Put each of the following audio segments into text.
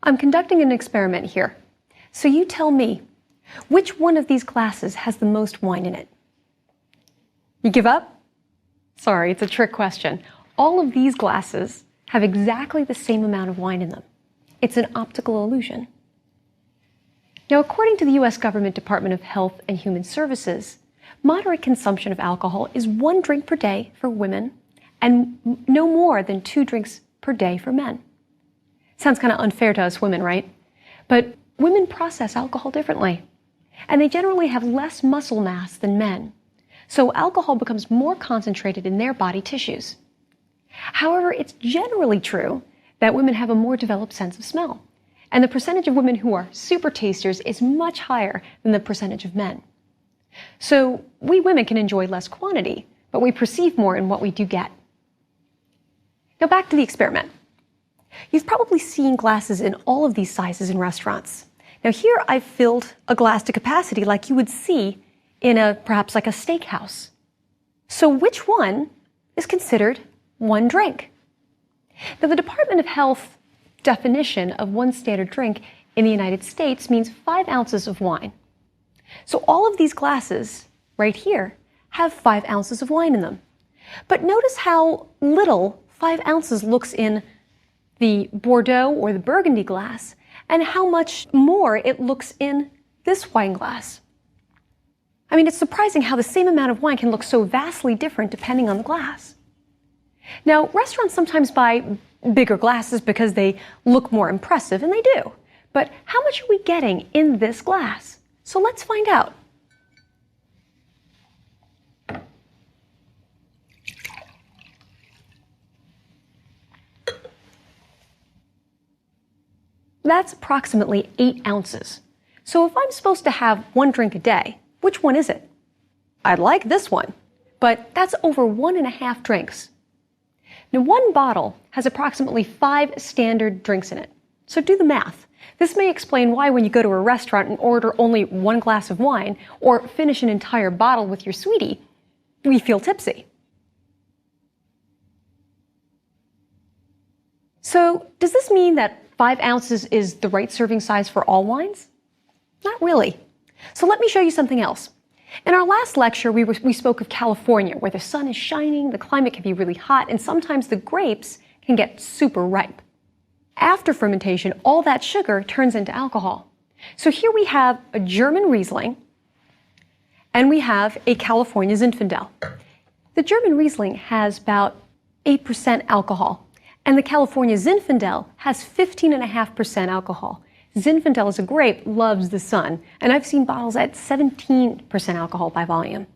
I'm conducting an experiment here. So you tell me, which one of these glasses has the most wine in it? You give up? Sorry, it's a trick question. All of these glasses have exactly the same amount of wine in them. It's an optical illusion. Now, according to the U.S. Government Department of Health and Human Services, moderate consumption of alcohol is 1 drink per day for women and no more than 2 drinks per day for men. Sounds kind of unfair to us women, right? But women process alcohol differently, and they generally have less muscle mass than men. So alcohol becomes more concentrated in their body tissues. However, it's generally true that women have a more developed sense of smell, and the percentage of women who are super tasters is much higher than the percentage of men. So we women can enjoy less quantity, but we perceive more in what we do get. Now back to the experiment. You've probably seen glasses in all of these sizes in restaurants. Now here I've filled a glass to capacity like you would see in perhaps like a steakhouse. So which one is considered 1 drink? Now the Department of Health definition of 1 standard drink in the United States means 5 ounces of wine. So all of these glasses right here have 5 ounces of wine in them. But notice how little 5 ounces looks in the Bordeaux or the Burgundy glass, and how much more it looks in this wine glass. I mean, it's surprising how the same amount of wine can look so vastly different depending on the glass. Now, restaurants sometimes buy bigger glasses because they look more impressive, and they do. But how much are we getting in this glass? So let's find out. That's approximately 8 ounces. So if I'm supposed to have 1 drink a day, which one is it? I'd like this one, but that's over 1.5 drinks. Now 1 bottle has approximately 5 standard drinks in it. So do the math. This may explain why when you go to a restaurant and order only 1 glass of wine or finish an entire bottle with your sweetie, we feel tipsy. So does this mean that 5 ounces is the right serving size for all wines? Not really. So let me show you something else. In our last lecture, we spoke of California, where the sun is shining, the climate can be really hot, and sometimes the grapes can get super ripe. After fermentation, all that sugar turns into alcohol. So here we have a German Riesling, and we have a California Zinfandel. The German Riesling has about 8% alcohol, and the California Zinfandel has 15.5% alcohol. Zinfandel as a grape loves the sun, and I've seen bottles at 17% alcohol by volume.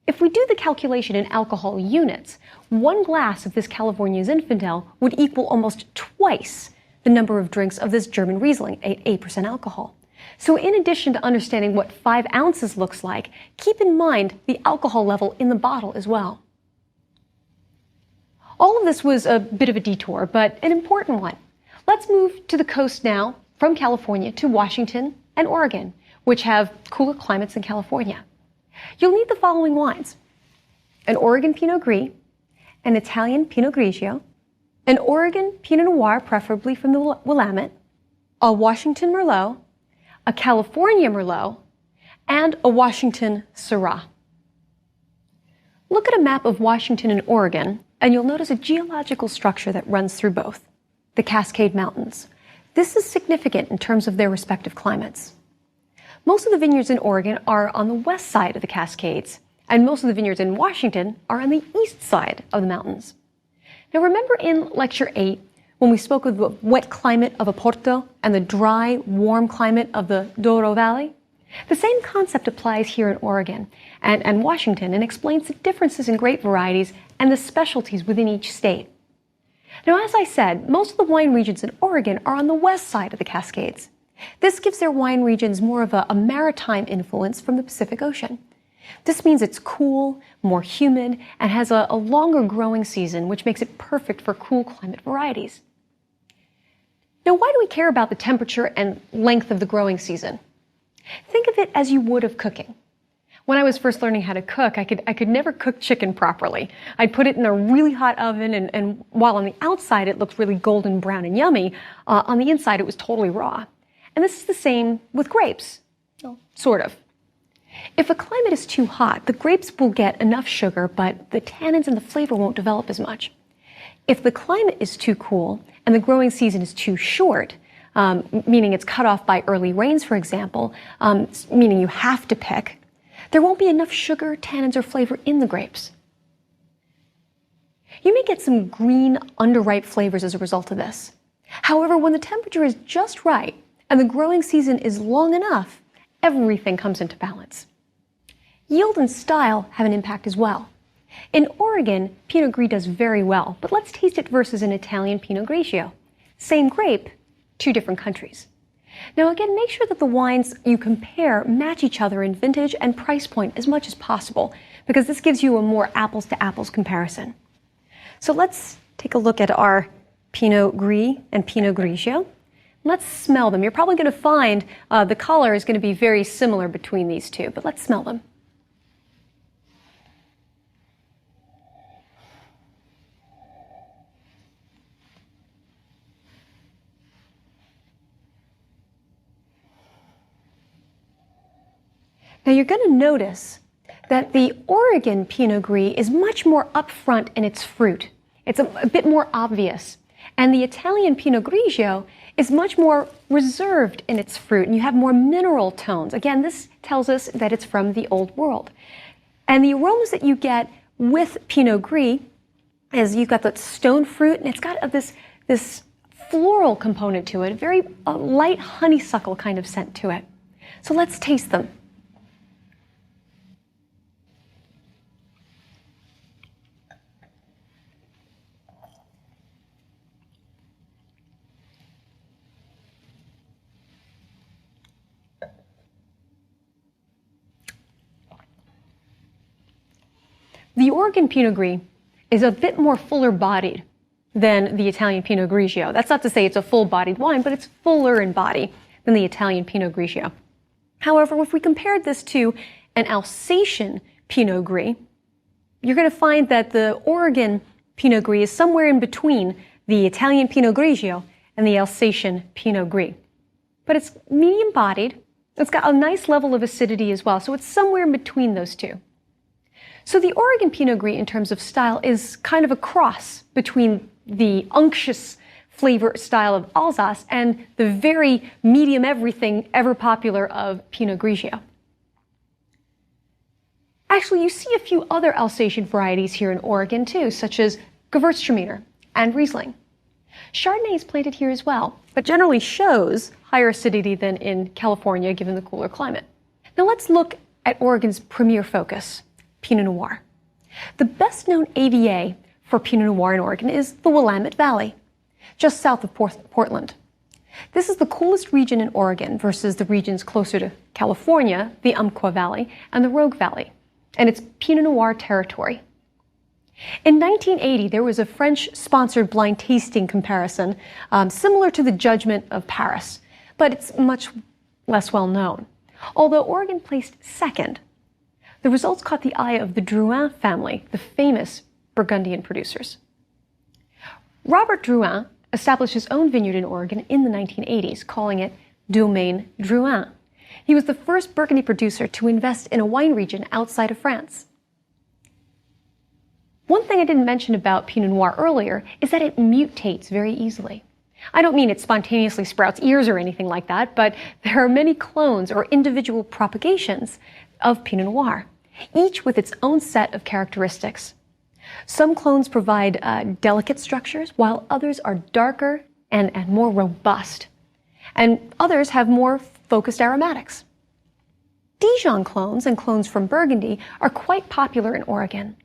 If we do the calculation in alcohol units, 1 glass of this California Zinfandel would equal almost twice the number of drinks of this German Riesling at 8% alcohol. So in addition to understanding what 5 ounces looks like, keep in mind the alcohol level in the bottle as well. All of this was a bit of a detour, but an important one. Let's move to the coast now, from California to Washington and Oregon, which have cooler climates than California. You'll need the following wines: an Oregon Pinot Gris, an Italian Pinot Grigio, an Oregon Pinot Noir, preferably from the Willamette, a Washington Merlot, a California Merlot, and a Washington Syrah. Look at a map of Washington and Oregon, and you'll notice a geological structure that runs through both, the Cascade Mountains. This is significant in terms of their respective climates. Most of the vineyards in Oregon are on the west side of the Cascades, and most of the vineyards in Washington are on the east side of the mountains. Now remember in Lecture 8, when we spoke of the wet climate of Oporto and the dry, warm climate of the Douro Valley? The same concept applies here in Oregon and Washington, and explains the differences in grape varieties and the specialties within each state. Now, as I said, most of the wine regions in Oregon are on the west side of the Cascades. This gives their wine regions more of a maritime influence from the Pacific Ocean. This means it's cool, more humid, and has a longer growing season, which makes it perfect for cool climate varieties. Now, why do we care about the temperature and length of the growing season? Think of it as you would of cooking. When I was first learning how to cook, I could never cook chicken properly. I'd put it in a really hot oven, and while on the outside it looked really golden brown and yummy, on the inside it was totally raw. And this is the same with grapes. Well, sort of. If a climate is too hot, the grapes will get enough sugar, but the tannins and the flavor won't develop as much. If the climate is too cool and the growing season is too short, meaning it's cut off by early rains, for example, meaning you have to pick, there won't be enough sugar, tannins, or flavor in the grapes. You may get some green, underripe flavors as a result of this. However, when the temperature is just right and the growing season is long enough, everything comes into balance. Yield and style have an impact as well. In Oregon, Pinot Gris does very well, but let's taste it versus an Italian Pinot Grigio. Same grape, two different countries. Now again, make sure that the wines you compare match each other in vintage and price point as much as possible, because this gives you a more apples to apples comparison. So let's take a look at our Pinot Gris and Pinot Grigio. Let's smell them. You're probably going to find the color is going to be very similar between these two, but let's smell them. Now you're going to notice that the Oregon Pinot Gris is much more upfront in its fruit. It's a bit more obvious. And the Italian Pinot Grigio is much more reserved in its fruit, and you have more mineral tones. Again, this tells us that it's from the Old World. And the aromas that you get with Pinot Gris is you've got the stone fruit, and it's got this floral component to it, a very light honeysuckle kind of scent to it. So let's taste them. The Oregon Pinot Gris is a bit more fuller bodied than the Italian Pinot Grigio. That's not to say it's a full-bodied wine, but it's fuller in body than the Italian Pinot Grigio. However, if we compared this to an Alsatian Pinot Gris, you're going to find that the Oregon Pinot Gris is somewhere in between the Italian Pinot Grigio and the Alsatian Pinot Gris. But it's medium-bodied. It's got a nice level of acidity as well, so it's somewhere in between those two. So the Oregon Pinot Gris, in terms of style, is kind of a cross between the unctuous flavor style of Alsace and the very medium everything ever popular of Pinot Grigio. Actually, you see a few other Alsatian varieties here in Oregon too, such as Gewürztraminer and Riesling. Chardonnay is planted here as well, but generally shows higher acidity than in California given the cooler climate. Now let's look at Oregon's premier focus, Pinot Noir. The best known AVA for Pinot Noir in Oregon is the Willamette Valley, just south of Portland. This is the coolest region in Oregon versus the regions closer to California, the Umpqua Valley and the Rogue Valley, and it's Pinot Noir territory. In 1980, there was a French-sponsored blind tasting comparison similar to the Judgment of Paris, but it's much less well known. Although Oregon placed second, the results caught the eye of the Drouhin family, the famous Burgundian producers. Robert Drouhin established his own vineyard in Oregon in the 1980s, calling it Domaine Drouhin. He was the first Burgundy producer to invest in a wine region outside of France. One thing I didn't mention about Pinot Noir earlier is that it mutates very easily. I don't mean it spontaneously sprouts ears or anything like that, but there are many clones or individual propagations of Pinot Noir, each with its own set of characteristics. Some clones provide delicate structures, while others are darker and more robust. And others have more focused aromatics. Dijon clones and clones from Burgundy are quite popular in Oregon.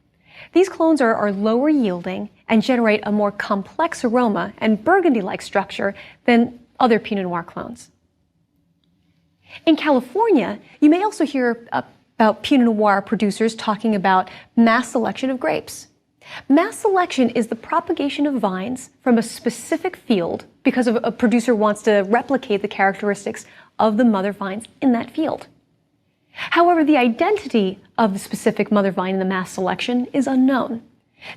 These clones are lower yielding and generate a more complex aroma and Burgundy-like structure than other Pinot Noir clones. In California, you may also hear about Pinot Noir producers talking about mass selection of grapes. Mass selection is the propagation of vines from a specific field because a producer wants to replicate the characteristics of the mother vines in that field. However, the identity of the specific mother vine in the mass selection is unknown.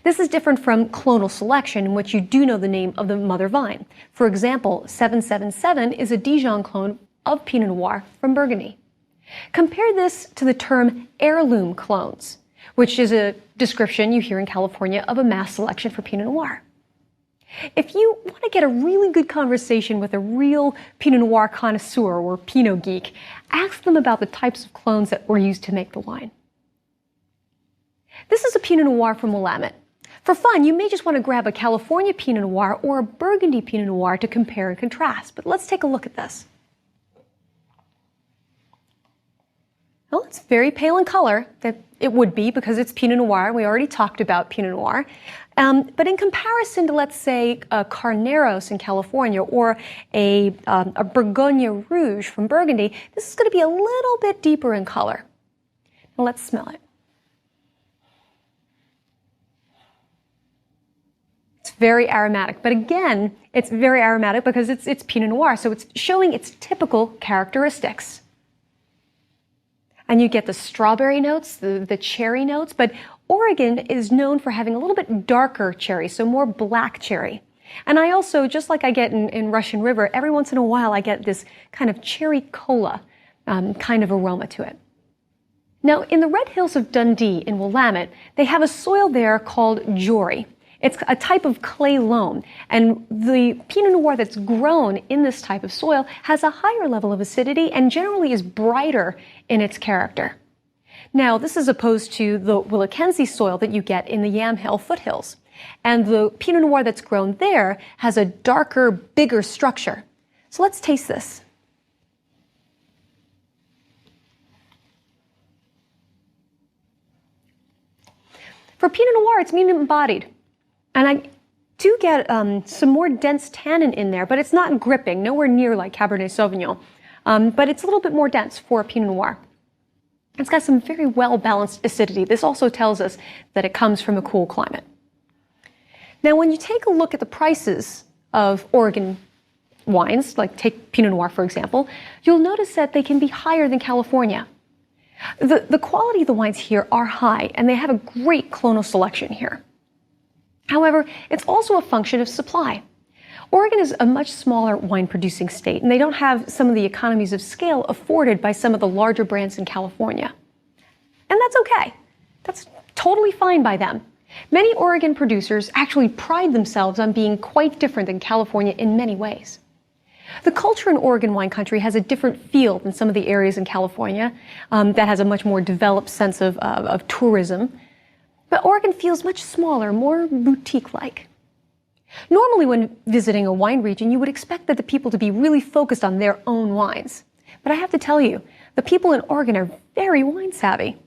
This is different from clonal selection, in which you do know the name of the mother vine. For example, 777 is a Dijon clone of Pinot Noir from Burgundy. Compare this to the term heirloom clones, which is a description you hear in California of a mass selection for Pinot Noir. If you want to get a really good conversation with a real Pinot Noir connoisseur or Pinot geek, ask them about the types of clones that were used to make the wine. This is a Pinot Noir from Willamette. For fun, you may just want to grab a California Pinot Noir or a Burgundy Pinot Noir to compare and contrast, but let's take a look at this. Well, it's very pale in color. It would be because it's Pinot Noir. We already talked about Pinot Noir. But in comparison to, let's say, a Carneros in California or a Bourgogne Rouge from Burgundy, this is going to be a little bit deeper in color. Now let's smell it. It's very aromatic, but again, it's very aromatic because it's Pinot Noir, so it's showing its typical characteristics. And you get the strawberry notes, the cherry notes, but Oregon is known for having a little bit darker cherry, so more black cherry. And I also, just like I get in Russian River, every once in a while I get this kind of cherry cola kind of aroma to it. Now, in the Red Hills of Dundee in Willamette, they have a soil there called Jory. It's a type of clay loam, and the Pinot Noir that's grown in this type of soil has a higher level of acidity and generally is brighter in its character. Now, this is opposed to the Willackenzie soil that you get in the Yamhill foothills. And the Pinot Noir that's grown there has a darker, bigger structure. So let's taste this. For Pinot Noir, it's medium-bodied. And I do get some more dense tannin in there, but it's not gripping, nowhere near like Cabernet Sauvignon. But it's a little bit more dense for a Pinot Noir. It's got some very well-balanced acidity. This also tells us that it comes from a cool climate. Now, when you take a look at the prices of Oregon wines, like take Pinot Noir, for example, you'll notice that they can be higher than California. The quality of the wines here are high, and they have a great clonal selection here. However, it's also a function of supply. Oregon is a much smaller wine-producing state, and they don't have some of the economies of scale afforded by some of the larger brands in California. And that's okay. That's totally fine by them. Many Oregon producers actually pride themselves on being quite different than California in many ways. The culture in Oregon wine country has a different feel than some of the areas in California that has a much more developed sense of tourism. But Oregon feels much smaller, more boutique-like. Normally, when visiting a wine region, you would expect that the people to be really focused on their own wines. But I have to tell you, the people in Oregon are very wine-savvy.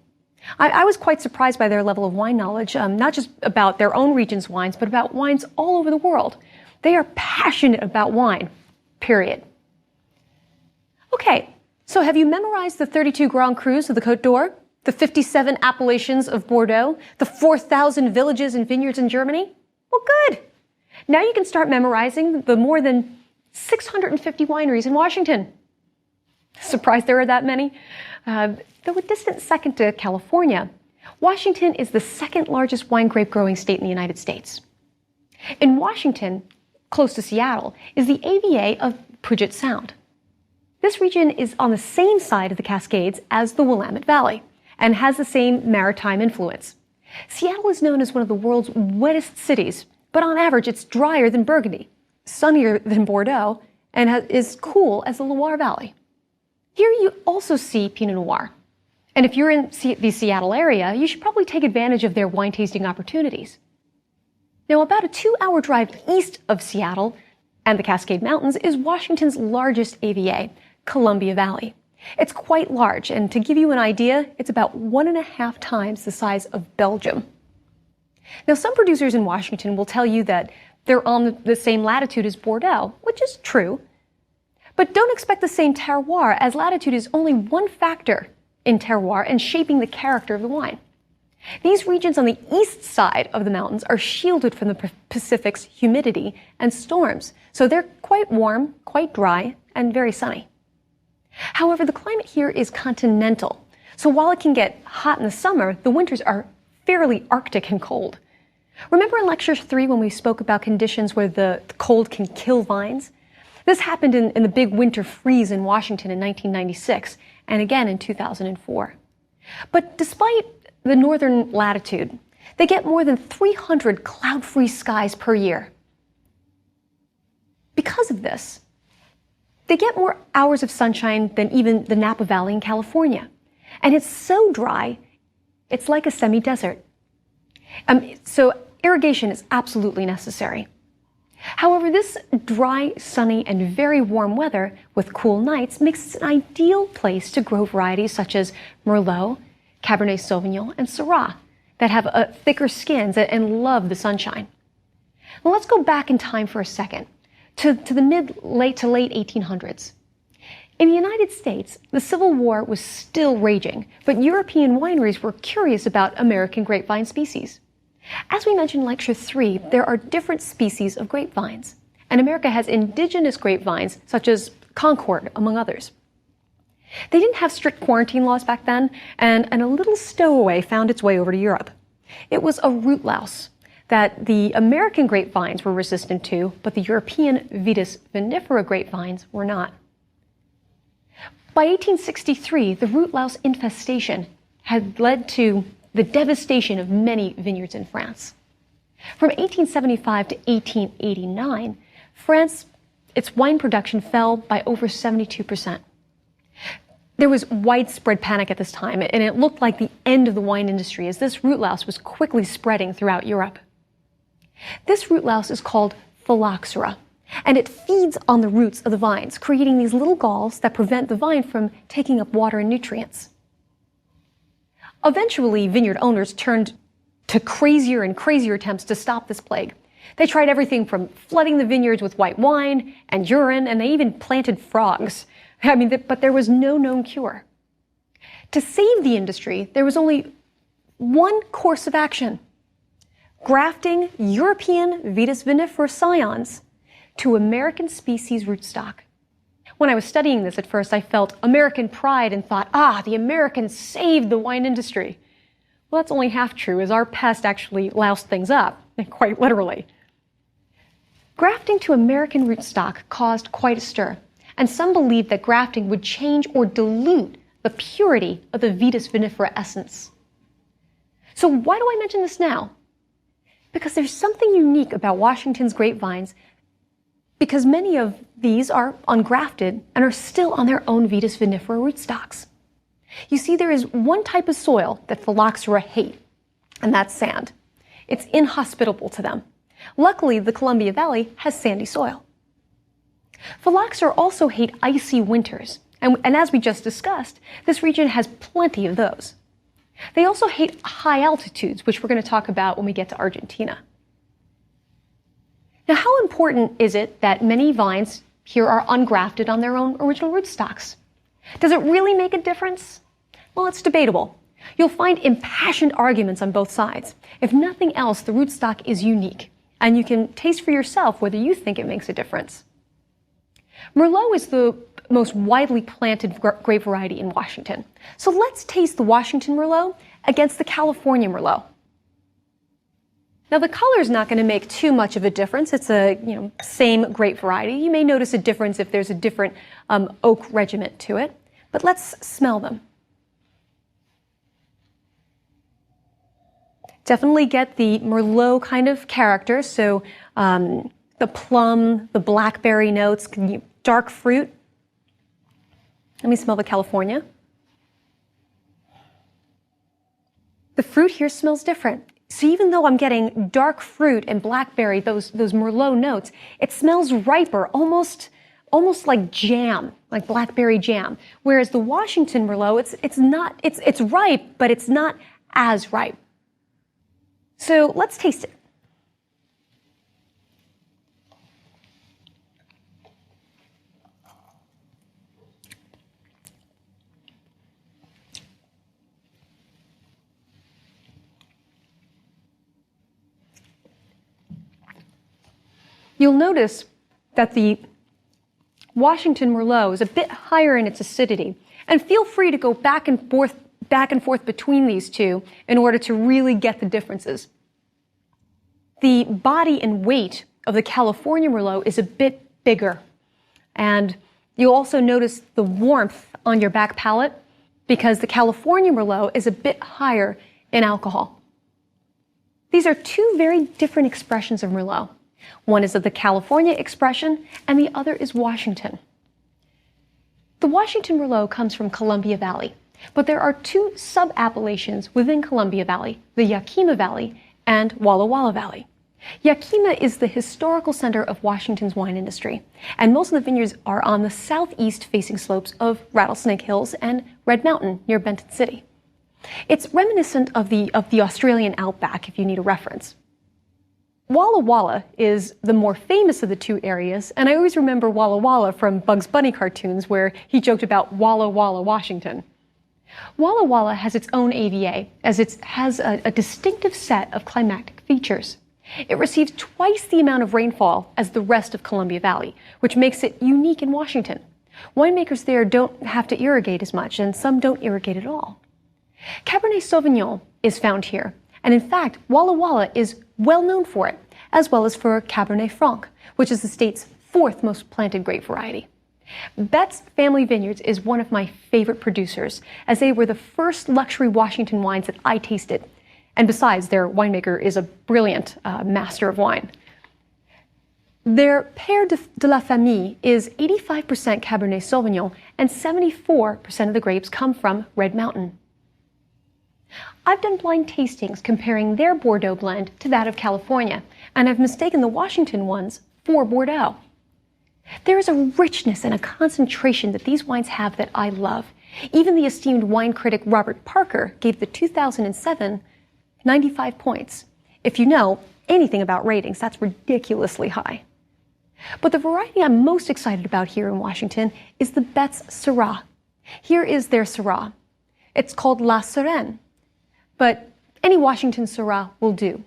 I was quite surprised by their level of wine knowledge, not just about their own region's wines, but about wines all over the world. They are passionate about wine, period. Okay, so have you memorized the 32 Grand Crus of the Côte d'Or? The 57 appellations of Bordeaux? The 4,000 villages and vineyards in Germany? Well, good. Now you can start memorizing the more than 650 wineries in Washington. Surprised there are that many? Though a distant second to California, Washington is the second largest wine grape growing state in the United States. In Washington, close to Seattle, is the AVA of Puget Sound. This region is on the same side of the Cascades as the Willamette Valley and has the same maritime influence. Seattle is known as one of the world's wettest cities, but on average it's drier than Burgundy, sunnier than Bordeaux, and is cool as the Loire Valley. Here you also see Pinot Noir. And if you're in the Seattle area, you should probably take advantage of their wine tasting opportunities. Now, about a 2-hour drive east of Seattle and the Cascade Mountains is Washington's largest AVA, Columbia Valley. It's quite large, and to give you an idea, it's about 1.5 times the size of Belgium. Now, some producers in Washington will tell you that they're on the same latitude as Bordeaux, which is true. But don't expect the same terroir, as latitude is only one factor in terroir and shaping the character of the wine. These regions on the east side of the mountains are shielded from the Pacific's humidity and storms, so they're quite warm, quite dry, and very sunny. However, the climate here is continental, So while it can get hot in the summer, the winters are fairly Arctic and cold. Remember in Lecture 3 when we spoke about conditions where the cold can kill vines? This happened in the big winter freeze in Washington in 1996, and again in 2004. But despite the northern latitude, they get more than 300 cloud-free skies per year. Because of this, they get more hours of sunshine than even the Napa Valley in California. And it's so dry, it's like a semi-desert. So irrigation is absolutely necessary. However, this dry, sunny, and very warm weather with cool nights makes it an ideal place to grow varieties such as Merlot, Cabernet Sauvignon, and Syrah that have thicker skins and love the sunshine. Now let's go back in time for a second to the late 1800s. In the United States, the Civil War was still raging, but European wineries were curious about American grapevine species. As we mentioned in Lecture 3, there are different species of grapevines, and America has indigenous grapevines such as Concord, among others. They didn't have strict quarantine laws back then, and a little stowaway found its way over to Europe. It was a root louse that the American grapevines were resistant to, but the European Vitis vinifera grapevines were not. By 1863, the root louse infestation had led to the devastation of many vineyards in France. From 1875 to 1889, France, its wine production fell by over 72%. There was widespread panic at this time, and it looked like the end of the wine industry as this root louse was quickly spreading throughout Europe. This root louse is called phylloxera, and it feeds on the roots of the vines, creating these little galls that prevent the vine from taking up water and nutrients. Eventually, vineyard owners turned to crazier and crazier attempts to stop this plague. They tried everything from flooding the vineyards with white wine and urine, and they even planted frogs. But there was no known cure. To save the industry, there was only one course of action: grafting European Vitis vinifera scions to American species rootstock. When I was studying this at first, I felt American pride and thought, the Americans saved the wine industry. Well, that's only half true, as our pest actually loused things up, quite literally. Grafting to American rootstock caused quite a stir, and some believed that grafting would change or dilute the purity of the Vitis vinifera essence. So why do I mention this now? Because there's something unique about Washington's grapevines, because many of these are ungrafted and are still on their own Vitis vinifera rootstocks. You see, there is one type of soil that phylloxera hate, and that's sand. It's inhospitable to them. Luckily, the Columbia Valley has sandy soil. Phylloxera also hate icy winters, and as we just discussed, this region has plenty of those. They also hate high altitudes, which we're going to talk about when we get to Argentina. Now, how important is it that many vines here are ungrafted on their own original rootstocks? Does it really make a difference? Well, it's debatable. You'll find impassioned arguments on both sides. If nothing else, the rootstock is unique, and you can taste for yourself whether you think it makes a difference. Merlot is the most widely planted grape variety in Washington. So let's taste the Washington Merlot against the California Merlot. Now, the color is not going to make too much of a difference. It's a same grape variety. You may notice a difference if there's a different oak regiment to it. But let's smell them. Definitely get the Merlot kind of character. So the plum, the blackberry notes, dark fruit. Let me smell the California. The fruit here smells different. So even though I'm getting dark fruit and blackberry, those Merlot notes, it smells riper, almost like jam, like blackberry jam. Whereas the Washington Merlot, it's ripe, but it's not as ripe. So let's taste it. You'll notice that the Washington Merlot is a bit higher in its acidity, and feel free to go back and forth back and forth between these two in order to really get the differences. The body and weight of the California Merlot is a bit bigger. And you'll also notice the warmth on your back palate because the California Merlot is a bit higher in alcohol. These are two very different expressions of Merlot. One is of the California expression and the other is Washington. The Washington Merlot comes from Columbia Valley, but there are two sub-appellations within Columbia Valley, the Yakima Valley and Walla Walla Valley. Yakima is the historical center of Washington's wine industry, and most of the vineyards are on the southeast-facing slopes of Rattlesnake Hills and Red Mountain near Benton City. It's reminiscent of the Australian outback, if you need a reference. Walla Walla is the more famous of the two areas, and I always remember Walla Walla from Bugs Bunny cartoons where he joked about Walla Walla, Washington. Walla Walla has its own AVA, as it has a distinctive set of climatic features. It receives twice the amount of rainfall as the rest of Columbia Valley, which makes it unique in Washington. Winemakers there don't have to irrigate as much, and some don't irrigate at all. Cabernet Sauvignon is found here, and in fact, Walla Walla is well known for it, as well as for Cabernet Franc, which is the state's fourth most planted grape variety. Betts Family Vineyards is one of my favorite producers, as they were the first luxury Washington wines that I tasted. And besides, their winemaker is a brilliant master of wine. Their Père de la Famille is 85% Cabernet Sauvignon, and 74% of the grapes come from Red Mountain. I've done blind tastings comparing their Bordeaux blend to that of California, and I've mistaken the Washington ones for Bordeaux. There is a richness and a concentration that these wines have that I love. Even the esteemed wine critic Robert Parker gave the 2007 95 points. If you know anything about ratings, that's ridiculously high. But the variety I'm most excited about here in Washington is the Betts Syrah. Here is their Syrah. It's called La Sirène, but any Washington Syrah will do.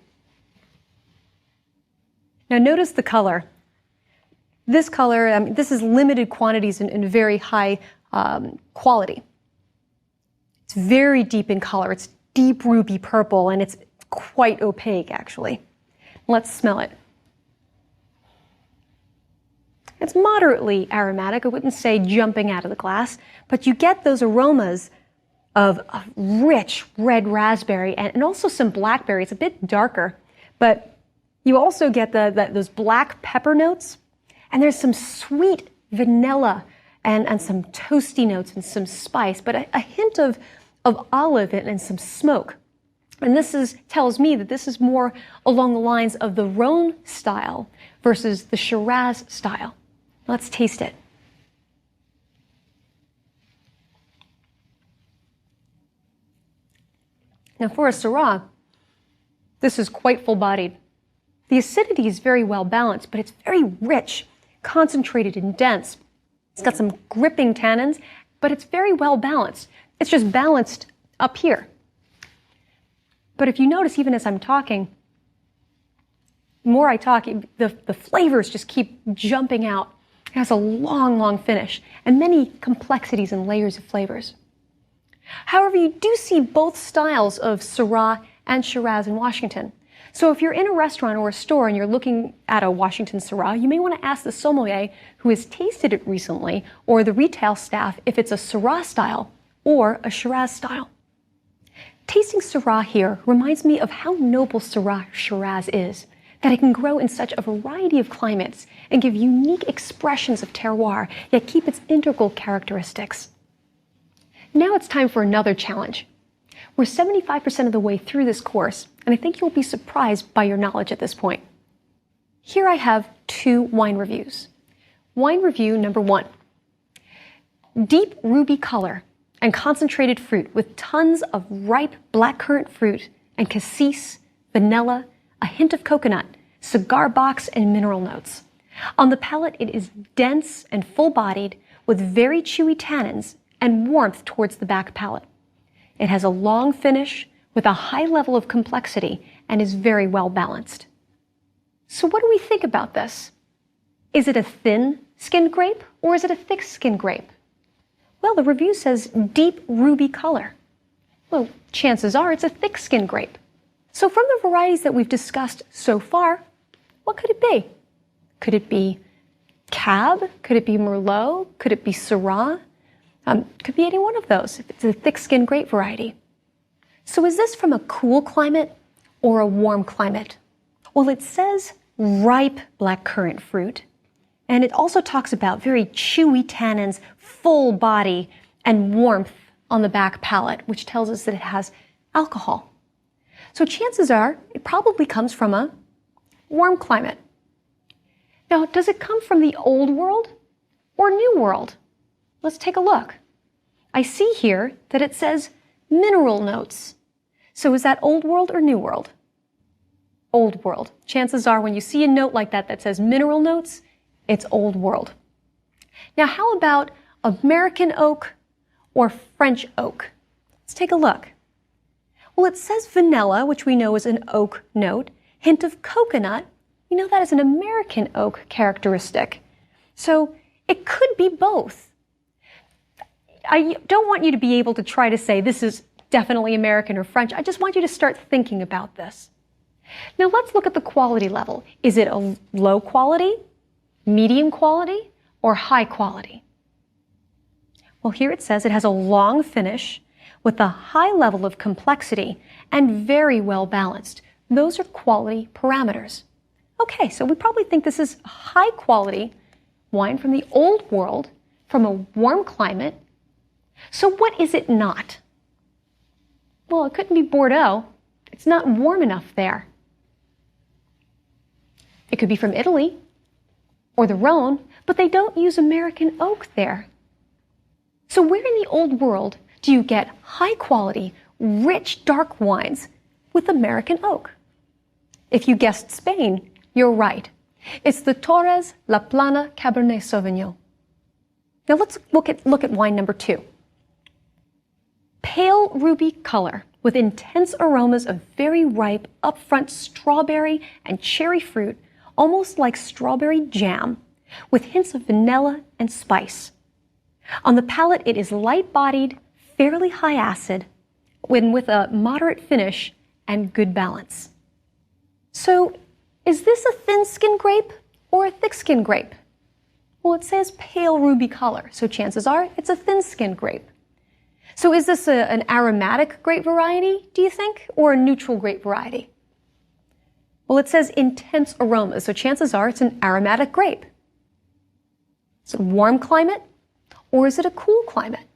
Now notice the color. This color, this is limited quantities and very high quality. It's very deep in color. It's deep ruby purple, and it's quite opaque, actually. Let's smell it. It's moderately aromatic. I wouldn't say jumping out of the glass, but you get those aromas of rich red raspberry and also some blackberry. It's a bit darker, but you also get those black pepper notes, and there's some sweet vanilla and some toasty notes and some spice, but a hint of olive and some smoke. And this tells me that this is more along the lines of the Rhone style versus the Shiraz style. Let's taste it. Now for a Syrah, this is quite full-bodied. The acidity is very well balanced, but it's very rich, concentrated and dense. It's got some gripping tannins, but it's very well balanced. It's just balanced up here. But if you notice, even as I'm talking, the more I talk, the flavors just keep jumping out. It has a long, long finish and many complexities and layers of flavors. However, you do see both styles of Syrah and Shiraz in Washington. So if you're in a restaurant or a store and you're looking at a Washington Syrah, you may want to ask the sommelier who has tasted it recently or the retail staff if it's a Syrah style or a Shiraz style. Tasting Syrah here reminds me of how noble Syrah Shiraz is, that it can grow in such a variety of climates and give unique expressions of terroir, yet keep its integral characteristics. Now it's time for another challenge. We're 75% of the way through this course, and I think you'll be surprised by your knowledge at this point. Here I have two wine reviews. Wine review number 1. Deep ruby color and concentrated fruit with tons of ripe blackcurrant fruit and cassis, vanilla, a hint of coconut, cigar box, and mineral notes. On the palate, it is dense and full-bodied with very chewy tannins and warmth towards the back palate. It has a long finish with a high level of complexity and is very well balanced. So what do we think about this? Is it a thin-skinned grape or is it a thick-skinned grape? Well, the review says deep ruby color. Well, chances are it's a thick-skinned grape. So from the varieties that we've discussed so far, what could it be? Could it be Cab? Could it be Merlot? Could it be Syrah? Could be any one of those if it's a thick-skinned grape variety. So is this from a cool climate or a warm climate? Well, it says ripe blackcurrant fruit, and it also talks about very chewy tannins, full body, and warmth on the back palate, which tells us that it has alcohol. So chances are it probably comes from a warm climate. Now, does it come from the Old World or New World? Let's take a look. I see here that it says mineral notes. So is that Old World or New World? Old World. Chances are when you see a note like that that says mineral notes, it's Old World. Now, how about American oak or French oak? Let's take a look. Well, it says vanilla, which we know is an oak note. Hint of coconut, we know that is an American oak characteristic. So it could be both. I don't want you to be able to try to say this is definitely American or French. I just want you to start thinking about this. Now let's look at the quality level. Is it a low quality, medium quality, or high quality? Well, here it says it has a long finish with a high level of complexity and very well balanced. Those are quality parameters. Okay, so we probably think this is a high quality wine from the Old World, from a warm climate. So what is it not? Well, it couldn't be Bordeaux. It's not warm enough there. It could be from Italy or the Rhone, but they don't use American oak there. So where in the Old World do you get high quality, rich, dark wines with American oak? If you guessed Spain, you're right. It's the Torres La Plana Cabernet Sauvignon. Now let's look at wine number 2. Pale ruby color with intense aromas of very ripe, upfront strawberry and cherry fruit, almost like strawberry jam, with hints of vanilla and spice. On the palate, it is light-bodied, fairly high acid, with a moderate finish and good balance. So, is this a thin-skinned grape or a thick-skinned grape? Well, it says pale ruby color, so chances are it's a thin-skinned grape. So is this an aromatic grape variety, do you think, or a neutral grape variety? Well, it says intense aromas, so chances are it's an aromatic grape. Is it a warm climate, or is it a cool climate?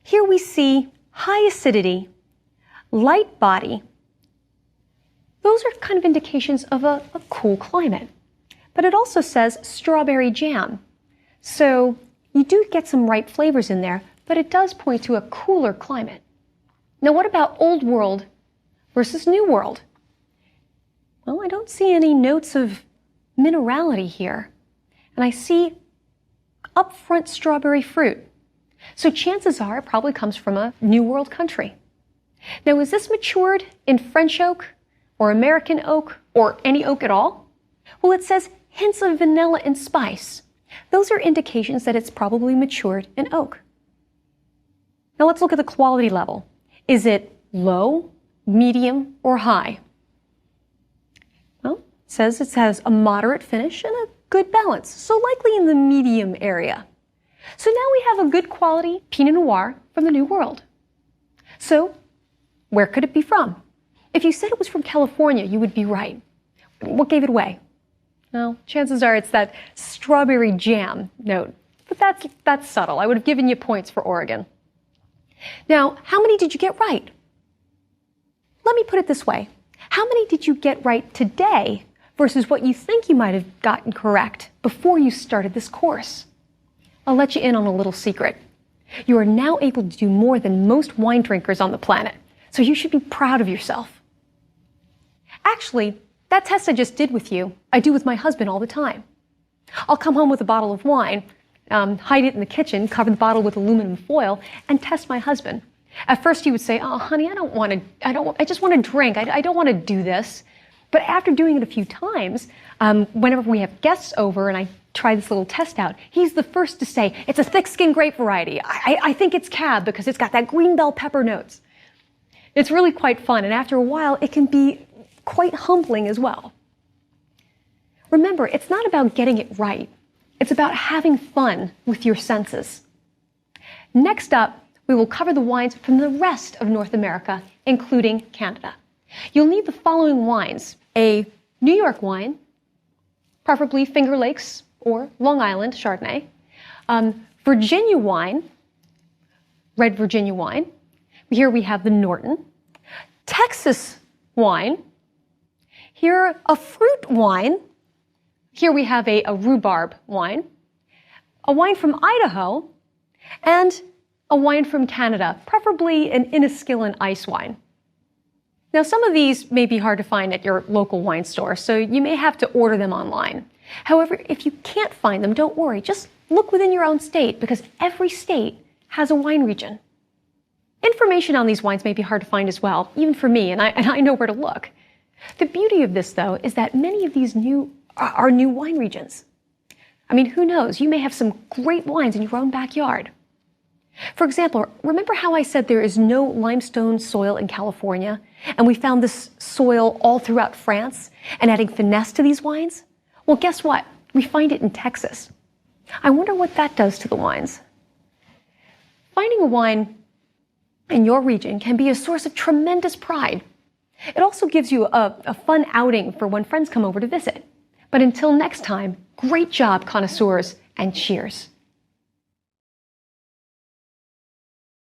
Here we see high acidity, light body. Those are kind of indications of a cool climate. But it also says strawberry jam. So you do get some ripe flavors in there, but it does point to a cooler climate. Now what about Old World versus New World? Well, I don't see any notes of minerality here. And I see upfront strawberry fruit. So chances are it probably comes from a New World country. Now, is this matured in French oak or American oak or any oak at all? Well, it says hints of vanilla and spice. Those are indications that it's probably matured in oak. Now let's look at the quality level. Is it low, medium, or high? Well, it says it has a moderate finish and a good balance, so likely in the medium area. So now we have a good quality Pinot Noir from the New World. So where could it be from? If you said it was from California, you would be right. What gave it away? Well, chances are it's that strawberry jam note, but that's subtle. I would have given you points for Oregon. Now, how many did you get right? Let me put it this way. How many did you get right today versus what you think you might have gotten correct before you started this course? I'll let you in on a little secret. You are now able to do more than most wine drinkers on the planet, so you should be proud of yourself. Actually, that test I just did with you, I do with my husband all the time. I'll come home with a bottle of wine, hide it in the kitchen, cover the bottle with aluminum foil, and test my husband. At first he would say, "Oh, honey, I just want to drink. I don't want to do this." But after doing it a few times, whenever we have guests over and I try this little test out, he's the first to say, "It's a thick-skinned grape variety. I think it's Cab because it's got that green bell pepper notes." It's really quite fun, and after a while, it can be quite humbling as well. Remember, it's not about getting it right. It's about having fun with your senses. Next up, we will cover the wines from the rest of North America, including Canada. You'll need the following wines: a New York wine, preferably Finger Lakes or Long Island Chardonnay, Virginia wine, red Virginia wine. Here we have the Norton. Texas wine. Here, a fruit wine. Here we have a rhubarb wine. A wine from Idaho. And a wine from Canada, preferably an Inniskillen ice wine. Now, some of these may be hard to find at your local wine store, so you may have to order them online. However, if you can't find them, don't worry. Just look within your own state, because every state has a wine region. Information on these wines may be hard to find as well, even for me, and I know where to look. The beauty of this, though, is that many of these are new wine regions. I mean, who knows? You may have some great wines in your own backyard. For example, remember how I said there is no limestone soil in California, and we found this soil all throughout France, and adding finesse to these wines? Well, guess what? We find it in Texas. I wonder what that does to the wines. Finding a wine in your region can be a source of tremendous pride. It also gives you a fun outing for when friends come over to visit. But until next time, great job, connoisseurs, and cheers.